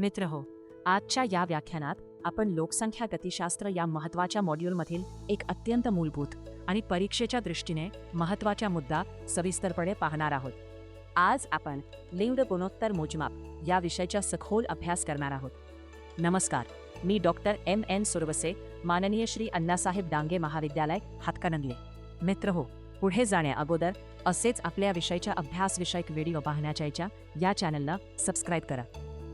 मित्रहो, आजच्या या व्याख्यानात आपण लोकसंख्या गतिशास्त्र या महत्त्वाच्या मॉड्यूलमधील एक अत्यंत मूलभूत आणि परीक्षेच्या दृष्टीने महत्त्वाचा मुद्दा सविस्तरपणे पाहणार आहोत. आज आपण लिंग गुणोत्तर मोजमाप या विषयाचा सखोल अभ्यास करणार आहोत. नमस्कार, मी डॉक्टर M.N. सुरवसे, माननीय श्री अण्णासाहेब डांगे महाविद्यालय, हातकणंगले. मित्रहो, पुढे जाण्या अगोदर असेच आपल्या विषयाच्या अभ्यासविषयक व्हिडिओ पाहण्याच्या या चॅनलला सबस्क्राईब करा.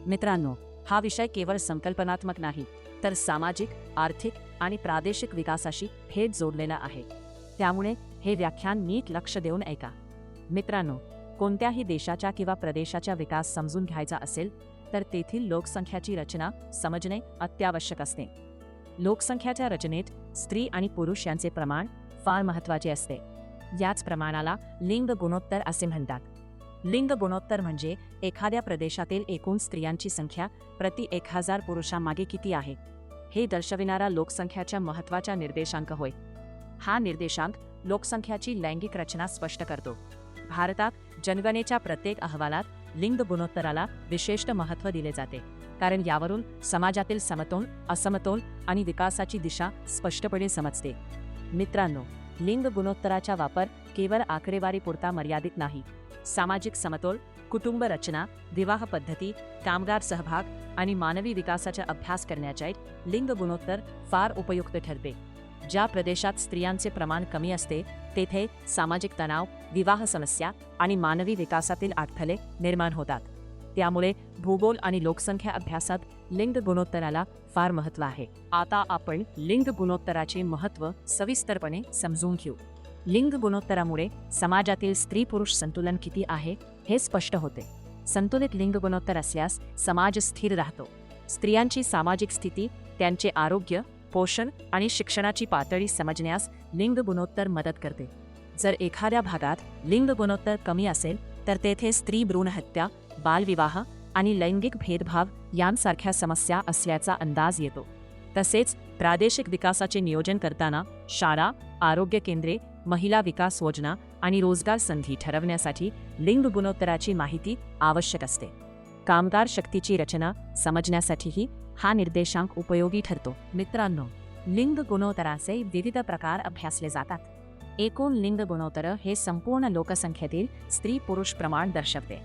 मित्रांनो, हा विषय केवळ संकल्पनात्मक नाही, तर सामाजिक, आर्थिक आणि प्रादेशिक विकासाशी थेट जोडलेला आहे. त्यामुळे हे व्याख्यान नीट लक्ष देऊन ऐका. मित्रांनो, कोणत्याही देशाच्या किंवा प्रदेशाचा विकास समजून घ्यायचा असेल तर तेथील लोकसंख्याची रचना समजणे अत्यावश्यक असते. लोकसंख्याच्या रचनेत स्त्री आणि पुरुष यांचे प्रमाण फार महत्त्वाचे असते. याच प्रमाणाला लिंग गुणोत्तर असे म्हणतात. लिंग गुणोत्तर म्हणजे एखाद्या प्रदेशातील एकूण स्त्रियांची संख्या प्रति 1000 पुरुषांमागे किती आहे हे दर्शविणारा लोकसंख्याचा महत्त्वाचा निर्देशांक होय. हा निर्देशांक लोकसंख्याची लैंगिक रचना स्पष्ट करतो. भारतात जनगणनेच्या प्रत्येक अहवालात लिंग गुणोत्तराला विशेष महत्त्व दिले जाते, कारण यावरून समाजातील समतोल, असमतोल आणि विकासाची दिशा स्पष्टपणे समजते. मित्रांनो, लिंग गुणोत्तराचा वापर केवळ आकडेवारीपुरता मर्यादित नाही. सामाजिक समतोल, कुटुंब रचना, विवाह पद्धती, कामगार सहभाग आणि मानवी विकासाचा अभ्यास करण्याच्या लिंग गुणोत्तर फार उपयुक्त ठरते. ज्या प्रदेशात स्त्रियांचे प्रमाण कमी असते तेथे सामाजिक तणाव, विवाह समस्या आणि मानवी विकासातील अडथळे निर्माण होतात. त्यामुळे भूगोल आणि लोकसंख्या अभ्यासात लिंग गुणोत्तराला फार महत्त्व आहे. आता आपण लिंग गुणोत्तराचे महत्त्व सविस्तरपणे समजून घेऊ. लिंग गुणोत्तरामुळे समाजातील स्त्री पुरुष संतुलन किती आहे हे स्पष्ट होते. संतुलित लिंग गुणोत्तर असल्यास समाज स्थिर राहतो. स्त्रियांची सामाजिक स्थिती, त्यांचे आरोग्य, पोषण आणि शिक्षणाची पातळी समजण्यास लिंग गुणोत्तर मदत करते. जर एखाद्या भागात लिंग गुणोत्तर कमी असेल तर तेथे स्त्री भ्रूण हत्या, बालविवाह आणि लैंगिक भेदभाव यांसारख्या समस्या असल्याचा अंदाज येतो. तसेच प्रादेशिक विकासाचे नियोजन करताना शाळा, आरोग्य केंद्रे, महिला विकास योजना आणि रोजगार संधी ठरवण्यासाठी लिंग गुणोत्तराची माहिती आवश्यक असते. कामगार शक्तीची रचना समजण्यासाठीही हा निर्देशांक उपयोगी ठरतो. मित्रांनो, लिंग गुणोत्तराचे विविध प्रकार अभ्यासले जातात. एकूण लिंग गुणोत्तर हे संपूर्ण लोकसंख्येतील स्त्री पुरुष प्रमाण दर्शवते.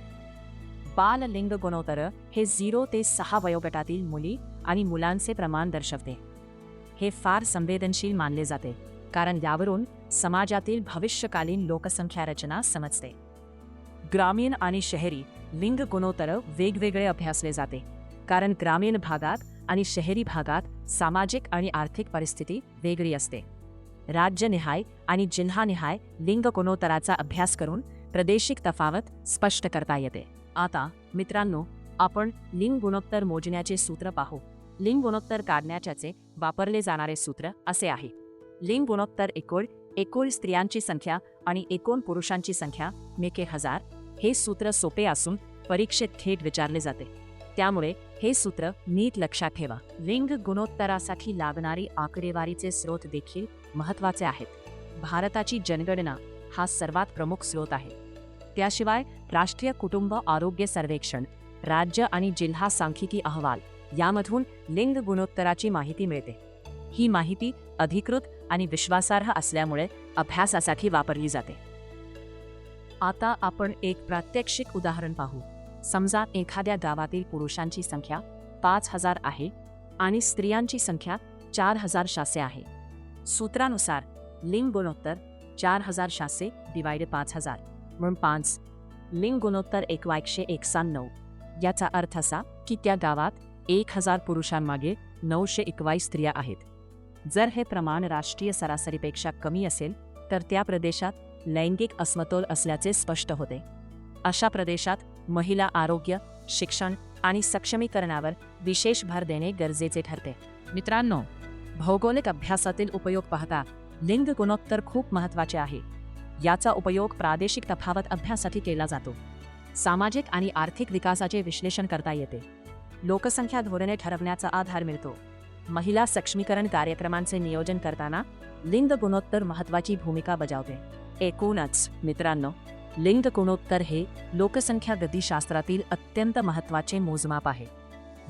बाल लिंग गुणोत्तर हे 0 ते 6 वयोगटातील मुली आणि मुलांचे प्रमाण दर्शवते. हे फार संवेदनशील मानले जाते, कारण यावरून समाजातील भविष्यकालीन लोकसंख्या रचना समजते. ग्रामीण आणि शहरी लिंग गुणोत्तर वेगवेगळे अभ्यासले जाते, कारण ग्रामीण भागात आणि शहरी भागात सामाजिक आणि आर्थिक परिस्थिती वेगळी असते. राज्यनिहाय आणि जिल्हानिहाय लिंग गुणोत्तराचा अभ्यास करून प्रादेशिक तफावत स्पष्ट करता येते. आता मित्रांनो, आपण लिंग गुणोत्तर मोजण्याचे सूत्र पाहू. लिंग गुणोत्तर काढण्याचे वापरले जाणारे सूत्र असे आहे: लिंग गुणोत्तर एकूण स्त्रियांची संख्या आणि एकूण पुरुषांची संख्या मेके 1000. हे सूत्र सोपे असून परीक्षेत थेट विचारले जाते, त्यामुळे हे सूत्र नीट लक्षात ठेवा. लिंग गुणोत्तरासाठी लागणारी आकडेवारीचे स्रोत देखील महत्त्वाचे आहेत. भारताची जनगणना हा सर्वात प्रमुख स्रोत आहे. त्याशिवाय राष्ट्रीय कुटुंब आरोग्य सर्वेक्षण, राज्य आणि जिल्हा सांख्यिकी अहवाल यामधून लिंग गुणोत्तराची माहिती मिळते. ही माहिती अधिकृत आणि विश्वासार्ह असल्यामुळे अभ्यासासाठी वापरली जाते. आता आपण एक प्रात्यक्षिक उदाहरण पाहू. समजा एखाद्या गावातील पुरुषांची संख्या 5000 आहे आणि स्त्रियांची संख्या 4700 आहे. सूत्रानुसार लिंग गुणोत्तर 4700 / 5000 म्हणून 5. लिंग गुणोत्तर 191. याचा अर्थ असा की त्या गावात 1000 पुरुषांमागे 921 स्त्रिया आहेत. जर हे प्रमाण राष्ट्रीय सरासरीपेक्षा कमी असेल तर त्या प्रदेशात लैंगिक असमतोल असल्याचे स्पष्ट होते. अशा प्रदेशात महिला आरोग्य, शिक्षण आणि सक्षमीकरणावर विशेष भर देणे गरजेचे ठरते. मित्रांनो, भौगोलिक अभ्यासातील उपयोग पाहता लिंग गुणोत्तर खूप महत्त्वाचे आहे. याचा उपयोग प्रादेशिक तफावत अभ्यासासाठी केला जातो. सामाजिक आणि आर्थिक विकासाचे विश्लेषण करता येते. लोकसंख्या धोरणे ठरवण्याचा आधार मिळतो. महिला सक्षमीकरण कार्यक्रमांचे नियोजन करताना लिंग गुणोत्तर महत्त्वाची भूमिका बजावते. एकूणच मित्रांनो, लिंग गुणोत्तर हे लोकसंख्या गतिशास्त्रातील अत्यंत महत्त्वाचे मोजमाप आहे.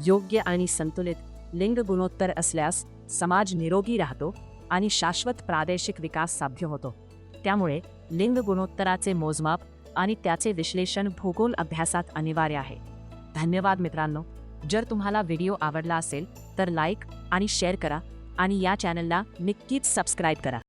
योग्य आणि संतुलित लिंग गुणोत्तर असल्यास समाज निरोगी राहतो आणि शाश्वत प्रादेशिक विकास साध्य होतो. त्यामुळे लिंग गुणोत्तराचे मोजमाप आणि त्याचे विश्लेषण भूगोल अभ्यासात अनिवार्य आहे. धन्यवाद मित्रांनो. जर तुम्हाला व्हिडिओ आवडला असेल तर लाईक आणि शेअर करा आणि या चॅनलला नक्कीच सबस्क्राईब करा.